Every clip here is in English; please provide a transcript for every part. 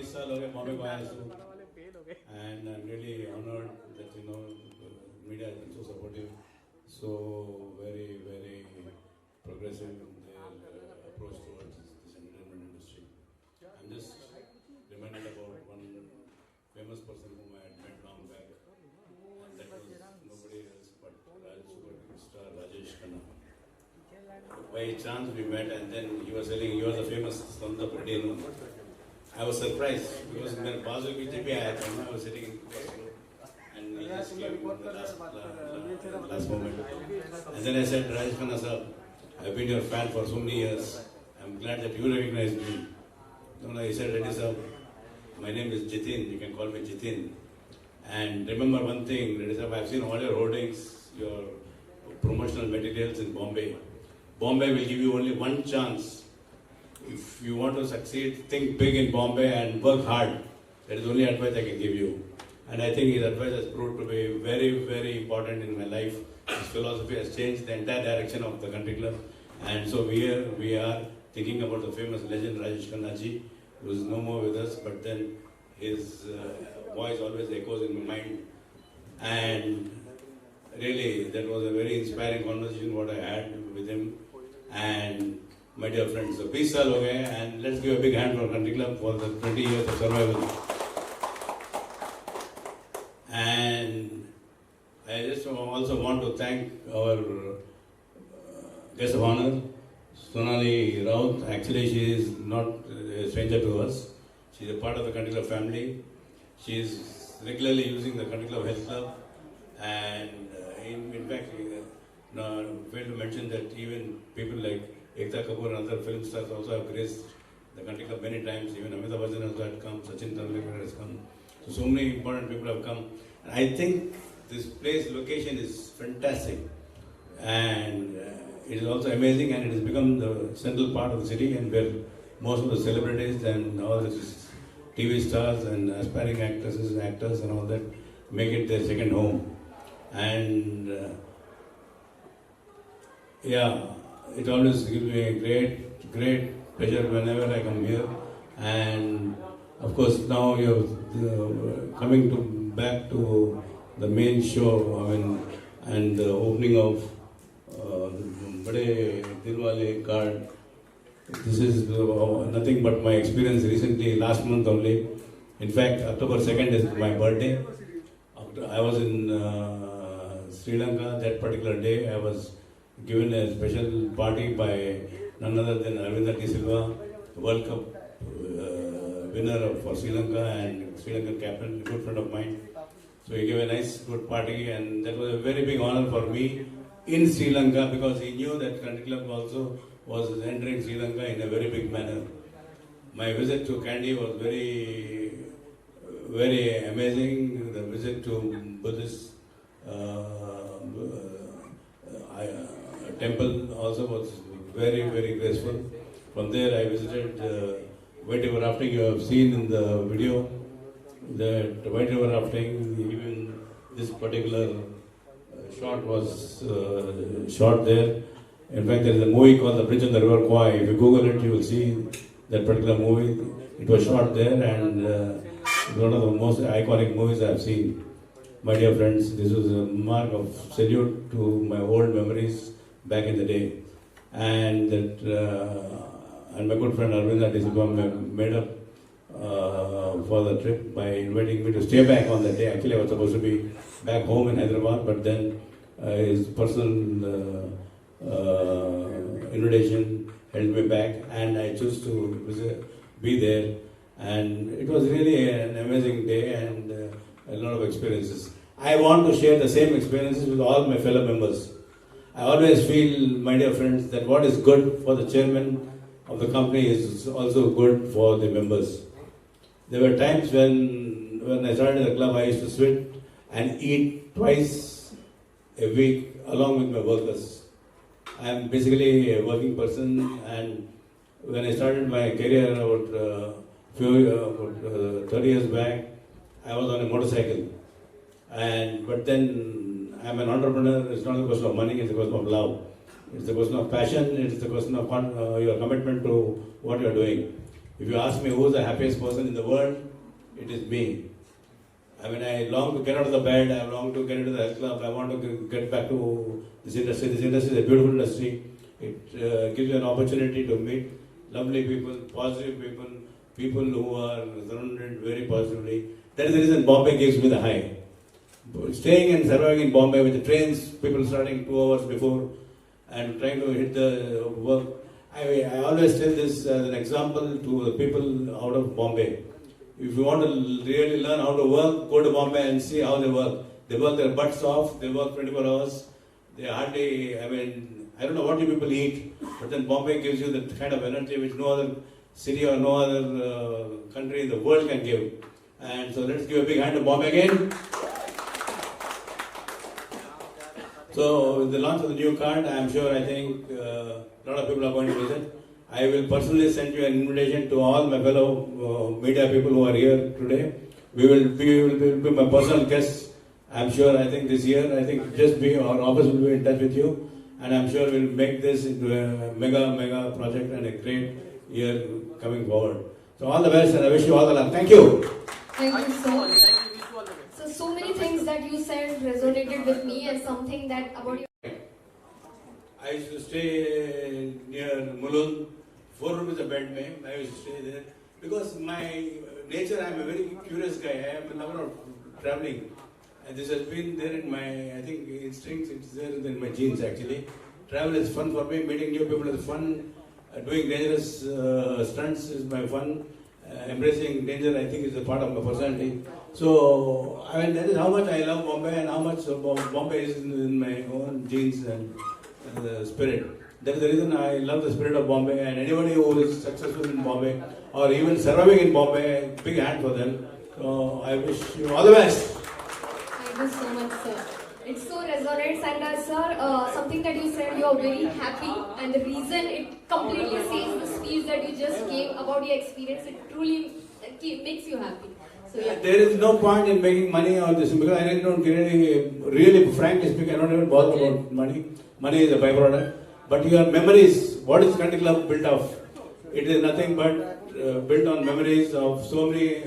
20 साल हो गए बॉम्बे को आया हूँ and I'm really honored that media has been so supportive, so very progressive in their approach towards this entertainment industry. I'm just reminded about one famous person whom I had met long back, and that was nobody else but superstar Rajesh Khanna. By chance we met, and then he was telling you are the famous Santa Pradino. I was surprised because when Bazu ki jab aaya tha, I was sitting in the and he just came in the last moment. And then I said, Rajesh Khanna sir, I've been your fan for so many years. I'm glad that you recognize me. No, he said, Reddy sir, my name is Jitin. You can call me Jitin. And remember one thing, Reddy sir, I've seen all your hoardings, your promotional materials in Bombay. Bombay will give you only one chance. If you want to succeed, think big in Bombay and work hard. That is the only advice I can give you. And I think his advice has proved to be very important in my life. His philosophy has changed the entire direction of the country club. And so we are thinking about the famous legend Rajesh Khanna ji, who is no more with us, but then his voice always echoes in my mind. And really, that was a very inspiring conversation what I had with him. And my dear friends, so 20 साल हो गए, and let's give a big hand for Country Club for the 20 years of survival. And I just also want to thank our guest of honor, Sonali Raut. Actually, she is not a stranger to us. She is a part of the Country Club family. She is regularly using the Country Club Health Club, and in fact, failed to mention that even people like Ekta Kapoor and other film stars also have graced the Country Club many times. Even Amitabh Bachchan has come, Sachin Tendulkar has come. So many important people have come. And I think this place location is fantastic, and it is also amazing, and it has become the central part of the city, and where most of the celebrities and all the TV stars and aspiring actresses and actors and all that make it their second home. And it always gives me a great pleasure whenever I come here. And of course now you're coming back to the main show, and the opening of Dilwale card. This is nothing but my experience recently, last month only. In fact, October 2nd is my birthday. I was in Sri Lanka that particular day. I was given a special party by none other than Arvind T. Silva, World Cup winner for Sri Lanka and Sri Lankan captain, a good friend of mine. So he gave a nice, good party, and that was a very big honor for me in Sri Lanka, because he knew that Country Club also was entering Sri Lanka in a very big manner. My visit to Kandy was very amazing. The visit to Buddhist temple also was very graceful. From there I visited white river rafting. You have seen in the video that white river rafting, even this particular shot was shot there. In fact, there is a movie called The Bridge on the River Kwai. If you Google it, you will see that particular movie. It was shot there, and it's one of the most iconic movies I have seen. My dear friends, this was a mark of salute to my old memories back in the day. And that, and my good friend Arvind T. Silva made up for the trip by inviting me to stay back on that day. Actually, I was supposed to be back home in Hyderabad, but then his personal invitation held me back, and I chose to be there. And it was really an amazing day and a lot of experiences. I want to share the same experiences with all my fellow members. I always feel, my dear friends, that what is good for the chairman of the company is also good for the members. There were times when I started the club, I used to sit and eat twice a week along with my workers. I am basically a working person, and when I started my career about 30 years back, I was on a motorcycle. But then I am an entrepreneur. It's not a question of money, it's a question of love. It's a question of passion, it's a question of your commitment to what you are doing. If you ask me who is the happiest person in the world, it is me. I mean, I long to get out of the bed, I long to get into the health club, I want to get back to this industry. This industry is a beautiful industry. It gives you an opportunity to meet lovely people, positive people, people who are surrounded very positively. That is the reason Bombay gives me the high. Staying and surviving in Bombay with the trains, people starting 2 hours before and trying to hit the work. I always tell this as an example to the people out of Bombay. If you want to really learn how to work, go to Bombay and see how they work. They work their butts off, they work 24 hours. They hardly, I don't know what you people eat, but then Bombay gives you the kind of energy which no other city or no other country in the world can give. And so let's give a big hand to Bombay again. So with the launch of the new card, I am sure, I think a lot of people are going to visit. I will personally send you an invitation to all my fellow media people who are here today. We will be my personal guests. I'm sure, I think this year, I think our office will be in touch with you. And I'm sure we'll make this into a mega project and a great year coming forward. So all the best and I wish you all the luck. Thank you. Thank you so much. So many things that you said resonated with me and something that about you. I used to stay near Mulund, 4 rupees a bed mein. I used to stay there because my nature, I am a very curious guy. I am a lover of traveling. And this has been there in my, I think, instincts, it's there in my genes actually. Travel is fun for me, meeting new people is fun, doing dangerous stunts is my fun, embracing danger I think is a part of my personality. So, I mean, that is how much I love Bombay and how much Bombay is in my own genes and spirit. That is the reason I love the spirit of Bombay, and anybody who is successful in Bombay or even surviving in Bombay, big hand for them. So, I wish you all the best. Thank you so much, sir. It so resonates, and sir, something that you said, you are very happy, and the reason it completely says the speech that you just gave about your experience, it truly makes you happy. So, yeah. There is no point in making money on this because I don't really, frankly speaking, I don't even bother about money. Money is a byproduct. But your memories, what is Country Club built of? It is nothing but built on memories of so many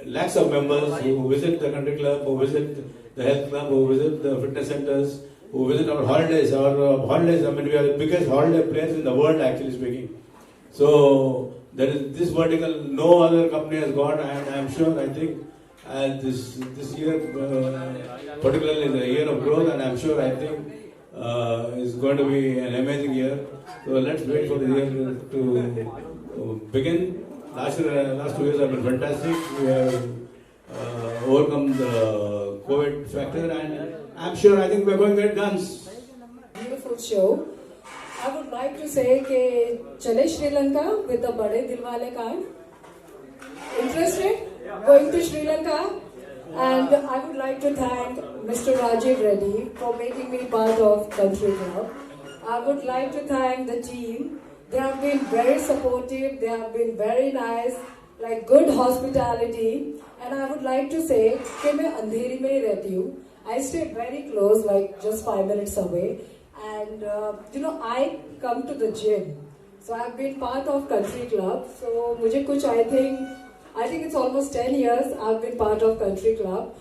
lakhs of members who visit the Country Club, who visit the health club, who visit the fitness centers, who visit our holidays. Our holidays, I mean, we are the biggest holiday players in the world, actually speaking. So, there is this vertical, no other company has got, and I am sure, I think, this year, particularly is a year of growth, and I am sure, I think, is going to be an amazing year. So let's wait for the year to begin. Last 2 years have been fantastic. We have overcome the COVID factor, and I'm sure, I think we're going to get guns. Beautiful show. I would like to say that chale Sri Lanka with the bade Dilwale card. Interested? Going to Sri Lanka? And I would like to thank Mr. Rajiv Reddy for making me part of Country Club. I would like to thank the team. They have been very supportive, they have been very nice, like good hospitality. And I would like to say that I Andheri mein hi rehti hu. I stay very close, like just 5 minutes away. And I come to the gym. So I've been part of Country Club. So mujhe kuch, I think it's almost 10 years I've been part of Country Club.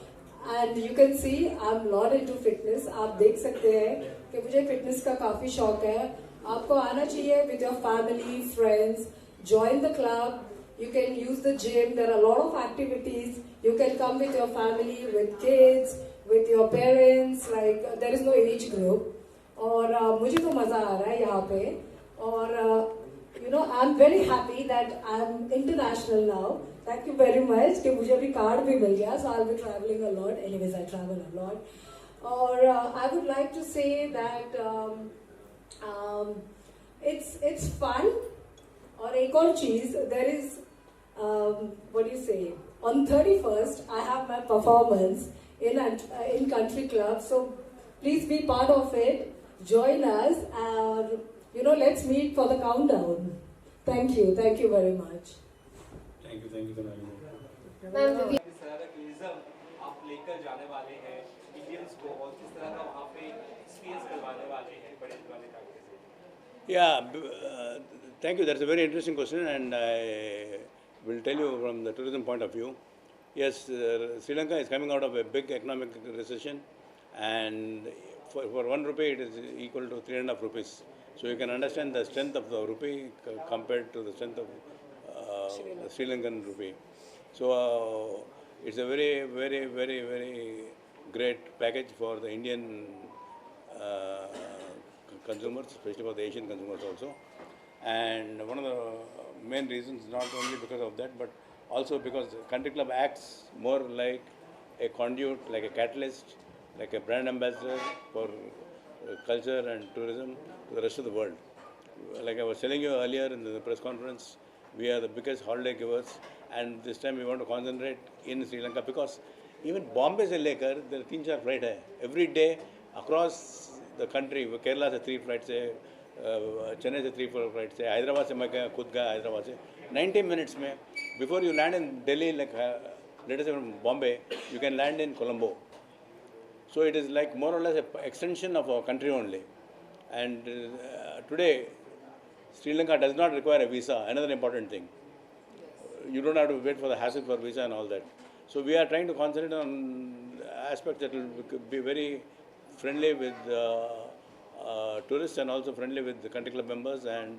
And you can see I'm lot into fitness. आप देख सकते हैं कि मुझे fitness का काफी शौक है. आपको आना चाहिए with your family, friends. Join the club. You can use the gym. There are a lot of activities. You can come with your family, with kids, with your parents. Like there is no age group. और मुझे तो मजा आ रहा है यहाँ पे. और I'm very happy that I'm international now. Thank you very much कि मुझे अभी कार्ड भी मिल गया, so I'll be traveling a lot. Anyways, I travel a lot. Or I would like to say that it's fun. और एक और चीज, there is what do you say? On 31st, I have my performance in Country Club. So please be part of it. Join us. Let's meet for the countdown. Thank you very much. Thank you, Sonali. किस तरह का tourism आप लेकर जाने वाले हैं Indians को और किस तरह का वहाँ पे एक्सपीरियंस करवाने वाले हैं बड़े दिलवाले कार्ड के से? Yeah, Thank you. That's a very interesting question, and I will tell you from the tourism point of view. Yes, Sri Lanka is coming out of a big economic recession, and for 1 rupee it is equal to 3.5 rupees. So you can understand the strength of the rupee compared to the strength of the Sri Lankan rupee. So it's a very, very, very, very great package for the Indian uh, consumers, especially for the Asian consumers also. And one of the main reasons, not only because of that, but also because the country club acts more like a conduit, like a catalyst, like a brand ambassador for culture and tourism to the rest of the world. Like I was telling you earlier in the press conference, we are the biggest holiday givers, and this time we want to concentrate in Sri Lanka because even Bombay से लेकर there are 3-4 flights है. Every day across the country, Kerala से 3 flights है, Chennai से 3-4 flights है, Hyderabad से मैं खुद गया Hyderabad से 90 minutes में before you land in Delhi, like let us say from Bombay, you can land in Colombo. So it is like more or less an extension of our country only. And today, Sri Lanka does not require a visa, another important thing. You don't have to wait for the hassle for visa and all that. So we are trying to concentrate on aspects that will be very friendly with tourists and also friendly with the country club members and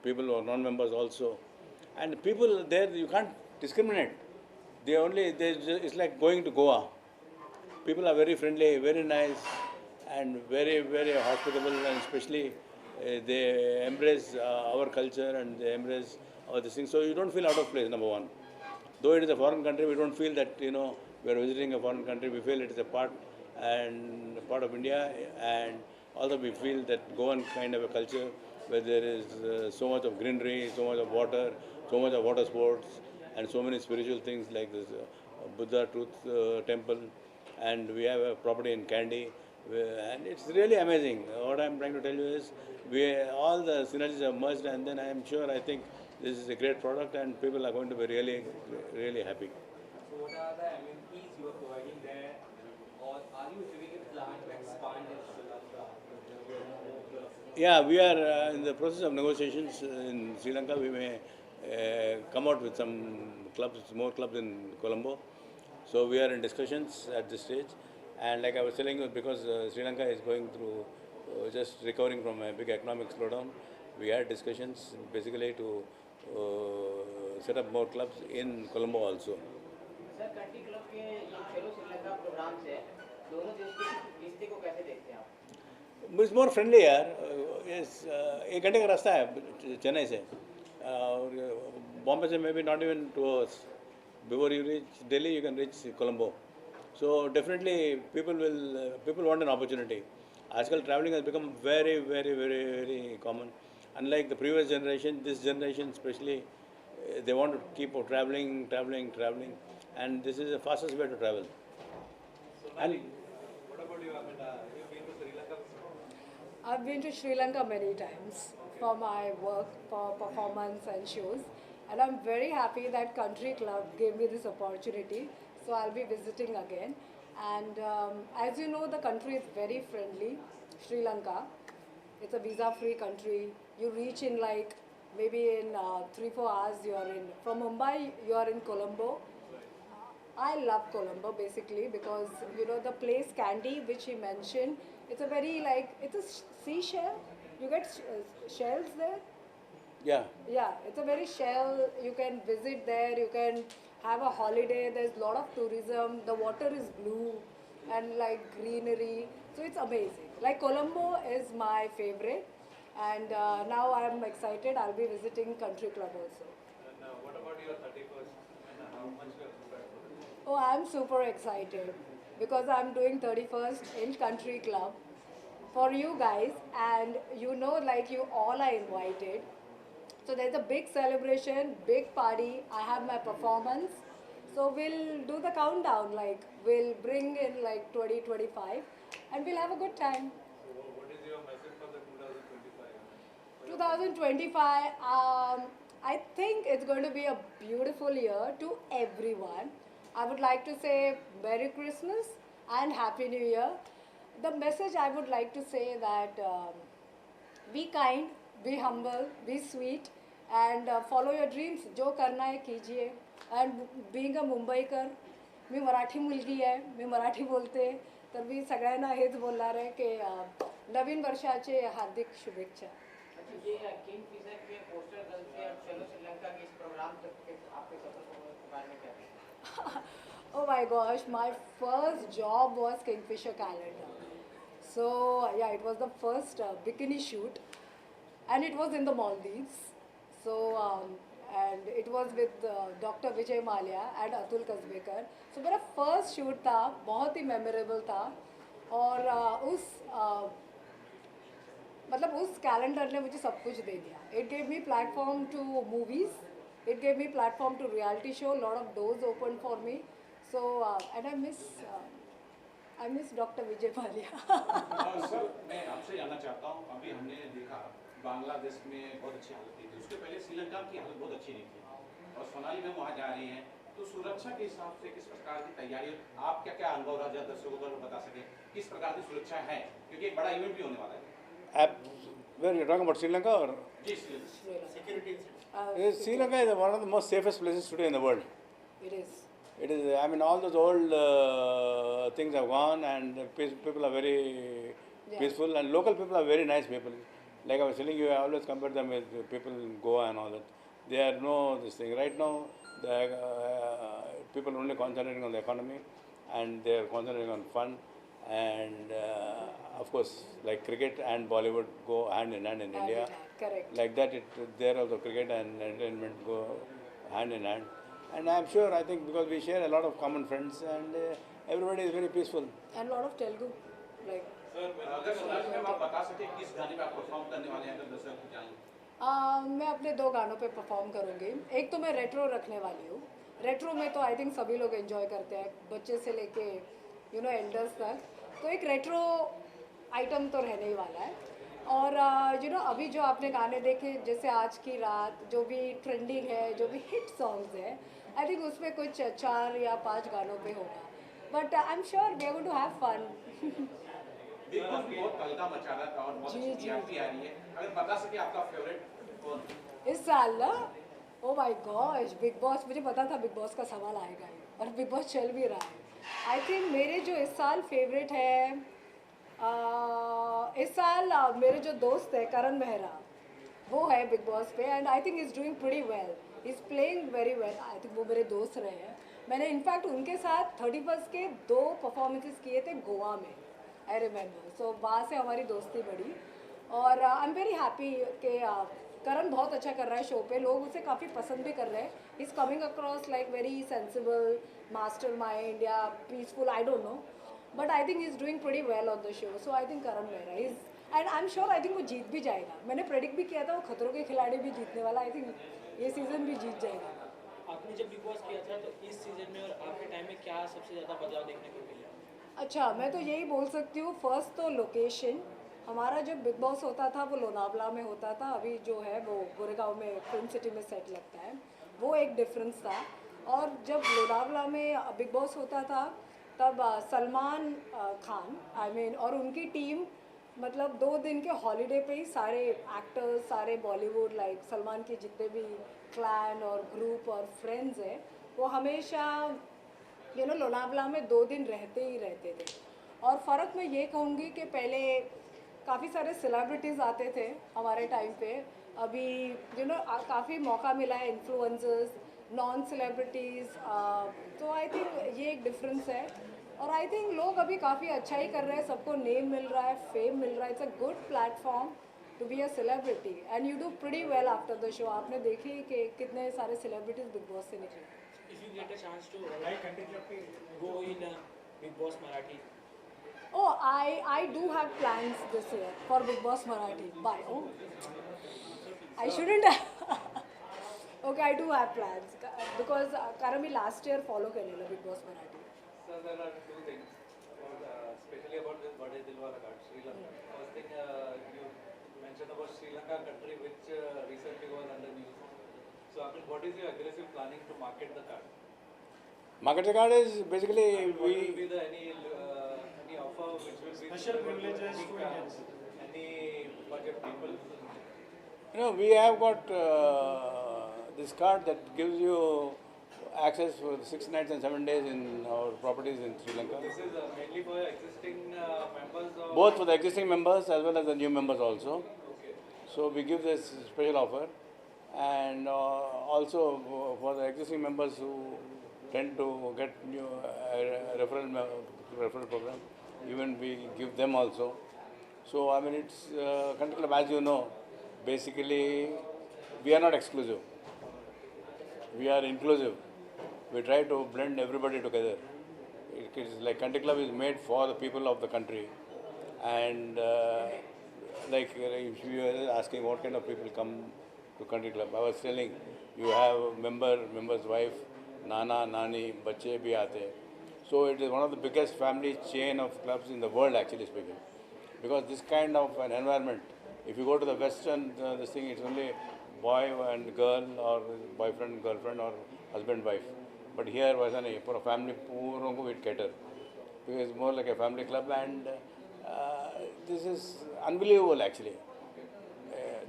people who are non-members also. And people there, you can't discriminate. It's like going to Goa. People are very friendly, very nice, and very, very hospitable, and especially they embrace our culture and they embrace all these things. So you don't feel out of place, number one. Though it is a foreign country, we don't feel that, we are visiting a foreign country. We feel it is a part of India, and also we feel that Goan kind of a culture where there is so much of greenery, so much of water, so much of water sports, and so many spiritual things like this Buddha Truth Temple, and we have a property in Kandy, and it's really amazing. What I'm trying to tell you is, all the synergies are merged, and then I think this is a great product, and people are going to be really, really happy. So what are the amenities you are providing there, or are you having a plan to expand in Sri Lanka? Yeah, we are in the process of negotiations in Sri Lanka. We may come out with some clubs, more clubs in Colombo. So we are in discussions at this stage. And like I was telling you, because Sri Lanka is going through just recovering from a big economic slowdown, we had discussions basically to set up more clubs in Colombo also. Sir country club के ये खेलो Sri Lanka programme से दोनों देश के रिश्ते को कैसे देखते हैं आप? It's more friendly यार. Yes, 1 घंटे का रास्ता है चेन्नई से और बॉम्बे से maybe not even 2 hours. Before you reach Delhi, you can reach Colombo. So definitely people want an opportunity. आजकल traveling has become very, very, very, very common. Unlike the previous generation, this generation especially, they want to keep traveling, and this is the fastest way to travel. Sonali, what about you, Amita? You've been to Sri Lanka before? I've been to Sri Lanka many times for my work, for performance and shows. And I'm very happy that Country Club gave me this opportunity. So I'll be visiting again. And as you know, the country is very friendly, Sri Lanka. It's a visa-free country. You reach in like, maybe in 3-4 hours you're in. From Mumbai, you're in Colombo. I love Colombo basically because, the place Kandy, which he mentioned, it's a very it's a seashell. You get shells there. Yeah. Yeah, it's a very shell. You can visit there. You can have a holiday. There's a lot of tourism. The water is blue and like greenery. So it's amazing. Like Colombo is my favorite. And now I'm excited. I'll be visiting Country Club also. And what about your 31st? And how much you are prepared for it? Oh, I'm super excited because I'm doing 31st in Country Club for you guys. And like you all are invited. So there's a big celebration, big party. I have my performance. So we'll do the countdown, like we'll bring in like 2025 and we'll have a good time. So what is your message for the 2025? 2025, I think it's going to be a beautiful year to everyone. I would like to say Merry Christmas and Happy New Year. The message I would like to say that be kind, be humble, be sweet, and follow your dreams. जो करना आहे कीजिए. And being a Mumbaikar, मी मराठी मुलगी आहे, मी मराठी बोलते, तर मी सगळ्यांना हेच बोलणार आहे की नवीन वर्षाचे हार्दिक शुभेच्छा. अच्छा, ये किंग फिशर के पोस्टर गर्ल से और चलो श्रीलंका के इस प्रोग्राम तक के आपके सफर के बारे में क्या कहेंगे? Oh my gosh, my first job was Kingfisher calendar. So yeah, it was the first bikini shoot, and it was in the Maldives. So and it was with Dr. Vijay Mallya and Atul Kasbekar. So मेरा first shoot था, बहुत ही memorable था. और मतलब उस calendar ने मुझे सब कुछ दे दिया. It gave me platform to movies. It gave me platform to reality show. Lot of doors opened for me. So and I miss Dr. Vijay Mallya. Sir मैं आपसे जानना चाहता हूँ, अभी हमने देखा बांग्लादेश में बहुत अच्छी हालत थी, उसके पहले श्रीलंका की हालत बहुत अच्छी नहीं थी और सोनाली मैम वहाँ जा रही हैं, तो सुरक्षा के हिसाब से किस प्रकार की तैयारी, आप क्या क्या अनुभव रहा दर्शकों को बता सकें किस प्रकार की सुरक्षा है, क्योंकि एक बड़ा इवेंट भी होने वाला है. Where you talking about Sri Lanka or? जी Sri Lanka. Security Sri Lanka is one of the most safest places today in the world. It is. It is. I mean, all those old things have gone, and people are very peaceful, and local people are very nice people. Like I was telling you, I always compare them with people in Goa and all that. They are no this thing. Right now, the people are only concentrating on the economy, and they are concentrating on fun, and of course, like cricket and Bollywood go hand in hand in India. Correct. Like that, there also cricket and entertainment go hand in hand. And I'm sure, I think, because we share a lot of common friends, and everybody is very peaceful. And a lot of Telugu, like. Sir अगर Sonali ma'am आप बता सकें किस गाने पे आप perform करने वाले हैं अगर दर्शक जानें. मैं अपने 2 गानों पे परफॉर्म करूँगी. एक तो मैं रेट्रो रखने वाली हूँ. रेट्रो में तो आई थिंक सभी लोग एंजॉय करते हैं, बच्चे से लेके एल्डर्स तक. तो एक रेट्रो आइटम तो रहने ही वाला है. और अभी जो आपने गाने देखे, जैसे आज की रात, जो भी ट्रेंडिंग है, जो भी हिट सॉन्ग्स है, आई थिंक उसमें कुछ 4 या 5 गानों पे होगा. But I am sure we are going to have fun. Bigg Boss बहुत तहलका मचा रहा था और बहुत अच्छी टीआरपी आ रही है, अगर बता सके आपका फेवरेट कौन इस साल ना. Oh my gosh, big boss, मुझे पता था बिग बॉस का सवाल आएगा ही, और बिग बॉस चल भी रहा है. आई थिंक मेरे जो इस साल फेवरेट है, इस साल मेरे जो दोस्त है करण मेहरा, वो है बिग बॉस पे, and I think is doing pretty well, is playing very well. I think वो मेरे दोस्त रहे हैं. मैंने इनफैक्ट उनके साथ 31 के 2 परफॉर्मेंसेस किए थे गोवा में, आई रिमेंबर. सो वहाँ से हमारी दोस्ती बढ़ी, और आई एम वेरी हैप्पी कि करण बहुत अच्छा कर रहा है शो पे. लोग उसे काफ़ी पसंद भी कर रहे हैं. Is coming across like very sensible, master mind या peaceful, I don't know, but I think is doing pretty well on the show. So I think Karan Mehra is, and I am sure, I think वो जीत भी जाएगा. मैंने predict भी किया था वो खतरों के खिलाड़ी भी जीतने वाला. आई थिंक ये सीज़न भी जीत जाएगा. आपने जब बिग बॉस किया था तो इस सीज़न में और आपके टाइम में क्या सबसे ज़्यादा बदलाव देखने को मिला? अच्छा, मैं तो यही बोल सकती हूँ, फर्स्ट तो लोकेशन. हमारा जब बिग बॉस होता था वो लोनावला में होता था, अभी जो है वो गोरेगांव में फिल्म सिटी में सेट लगता है, वो एक डिफरेंस था. और जब लोनावला में बिग बॉस होता था तब सलमान खान और उनकी टीम, मतलब 2 दिन के हॉलीडे पे ही सारे एक्टर्स, सारे बॉलीवुड लाइक सलमान के जितने भी क्लैन और ग्रुप और फ्रेंड्स हैं, वो हमेशा लोनावला में 2 दिन रहते ही रहते थे. और फ़र्क मैं ये कहूँगी कि पहले काफ़ी सारे सेलिब्रिटीज़ आते थे हमारे टाइम पे, अभी काफ़ी मौका मिला है इन्फ्लुएंसर्स, नॉन सेलिब्रिटीज़. तो आई थिंक ये एक डिफरेंस है. और आई थिंक लोग अभी काफ़ी अच्छा ही कर रहे हैं, सबको नेम मिल रहा है, फेम मिल रहा है. It's a good platform to be a celebrity, and you do pretty well after the show. आपने देखी कि कितने सारे सेलिब्रिटीज़ बिग बॉस से निकले. If you get a chance to go in Big Boss Marathi. Oh, I do have plans this year for Big Boss Marathi. Bye. Oh, I shouldn't have. Okay, I do have plans because कारण मी last year follow केलेलं Big Boss Marathi. So there are 2 things, especially about this birthday Dilwale card, Sri Lanka. First thing, you mentioned about Sri Lanka country which recently was under news. So what is your aggressive planning to market the card? Market the card is basically What will be the any offer which will be Special privileges to Indians. any budget people? We have got this card that gives you access for 6 nights and 7 days in our properties in Sri Lanka. This is mainly for existing members or? Both for the existing members as well as the new members also. Okay. So we give this special offer, and also for the existing members who tend to get new referral program, even we give them also. So I mean, it's country club, as you know. Basically, we are not exclusive. We are inclusive. We try to blend everybody together. It is like country club is made for the people of the country, and like if you are asking what kind of people come to country club, I was telling you have member's wife, nana, nani, bache bhi aate. So it is one of the biggest family chain of clubs in the world, actually speaking, because this kind of an environment. If you go to the Western, this thing, it's only boy and girl, or boyfriend, girlfriend, or husband, wife. But here was for a family, पूरों को it cater. Because it's more like a family club, and this is unbelievable actually.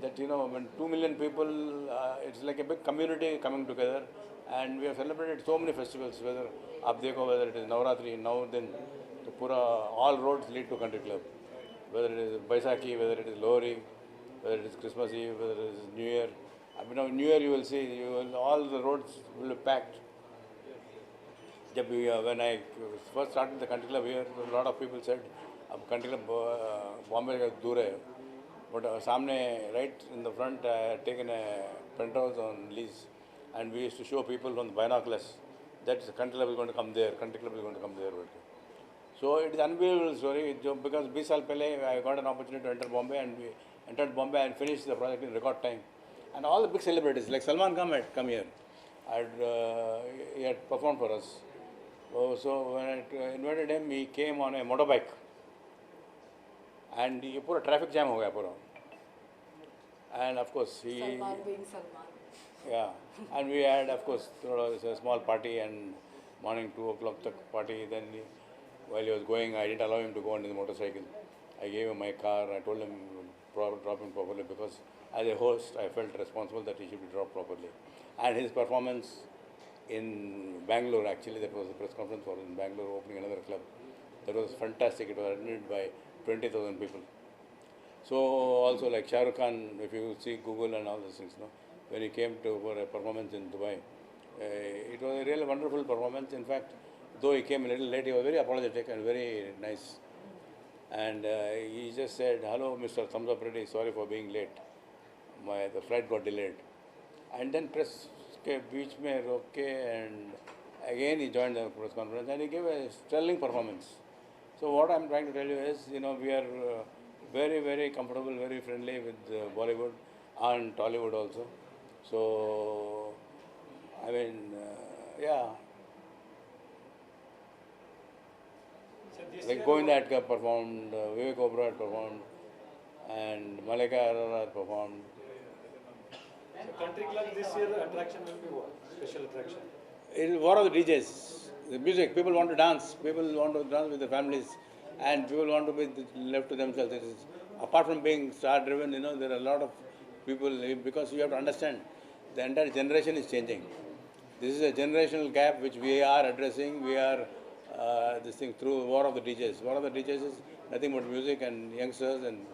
That when 2 million people, it's like a big community coming together, and we have celebrated so many festivals. Whether whether it is Navratri, now then, all roads lead to country club. Whether it is Baisakhi, whether it is Lohri, whether it is Christmas Eve, whether it is New Year. New Year you will see, all the roads will be packed. When I first started the country club here, a lot of people said, country club Bombay is far. But samne, right in the front, I had taken a penthouse on lease, and we used to show people on the binoculars that the country club is going to come there, country club is going to come there. So it is an unbelievable story, because 20 years pehle I got an opportunity to enter Bombay, and we entered Bombay and finished the project in record time. And all the big celebrities, like Salman Khan had come here. He had performed for us. So when I invited him, he came on a motorbike. And he put a traffic jam ho gaya pura. And of course he... Salman being Salman. Yeah. And we had, of course, a small party, and morning 2 o'clock party. Then while he was going, I didn't allow him to go on his motorcycle. I gave him my car. I told him drop him properly, because as a host, I felt responsible that he should be dropped properly. And his performance in Bangalore, actually, that was a press conference for in Bangalore, opening another club. That was fantastic. It was attended by 20,000 people. So also like Shah Rukh Khan, if you see Google and all those things, when he came for a performance in Dubai, it was a really wonderful performance. In fact, though he came a little late, he was very apologetic and very nice. And he just said, "Hello, Mr. Thumbs Up Reddy, sorry for being late. The flight got delayed." And then press ke beech mein roke, and again he joined the press conference, and he gave a sterling performance. So what I'm trying to tell you is, we are very, very comfortable, very friendly with Bollywood and Tollywood also. So, I mean, yeah. Like Govinda had performed, Vivek Oberoi had performed, and Malika Arora had performed. So country club this year, the attraction will be what? Special attraction? It is war of the DJs. The music, people want to dance. People want to dance with their families, and people want to be left to themselves. It is, apart from being star-driven, there are a lot of people, because you have to understand, the entire generation is changing. This is a generational gap which we are addressing. We are this thing through war of the DJs. War of the DJs is nothing but music and youngsters and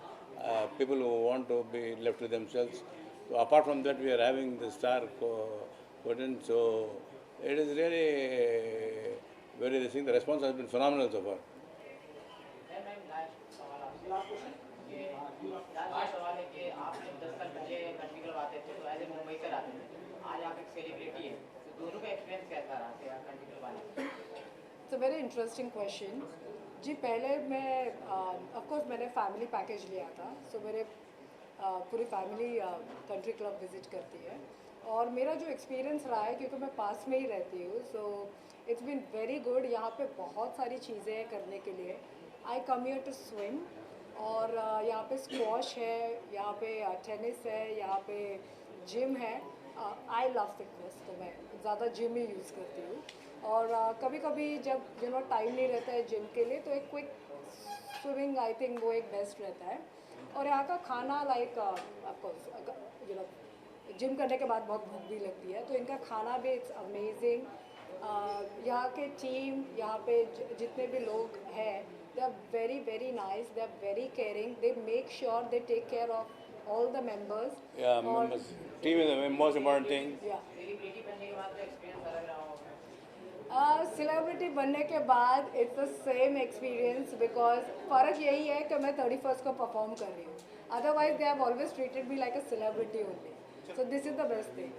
people who want to be left to themselves. So apart from that, we are having the star curtain. So it is really very interesting. The response has been phenomenal so far. Last सवाल है कि आप जब 10 साल पहले country club आते थे तो ऐसे मुंबई से आते थे, आज आप एक सेलिब्रिटी है, तो दोनों का एक्सपीरियंस कैसा रहा थे कंट्री क्लब आने? It's a very interesting question जी. पहले मैं ऑफ कोर्स मैंने फैमिली पैकेज लिया था, सो मेरे पूरी फैमिली कंट्री क्लब विजिट करती है, और मेरा जो एक्सपीरियंस रहा है, क्योंकि मैं पास में ही रहती हूँ, so it's been very good. यहाँ पे बहुत सारी चीज़ें हैं करने के लिए. I come here to swim, और यहाँ पे स्क्वॉश है, यहाँ पे टेनिस है, यहाँ पे जिम है. आई लव फिटनेस, तो मैं ज़्यादा जिम ही यूज़ करती हूँ. और कभी कभी जब टाइम नहीं रहता है जिम के लिए, तो एक क्विक स्विमिंग आई थिंक वो एक बेस्ट रहता है. और यहाँ का खाना लाइक आपको जिम करने के बाद बहुत भूख भी लगती है, तो इनका खाना भी इट्स अमेजिंग। यहाँ के टीम, यहाँ पे जितने भी लोग हैं, they are very very nice, they are very caring, they make sure they take care of all the members. Yeah, members. Team is the most important thing. Celebrity बनने के बाद तो एक्सपीरियंस अलग रहा होगा। सेलिब्रिटी बनने के बाद it's the same experience, because फ़र्क यही है कि मैं 31st को परफॉर्म कर रही हूँ, otherwise they have always treated me like a celebrity only, so this is the best thing.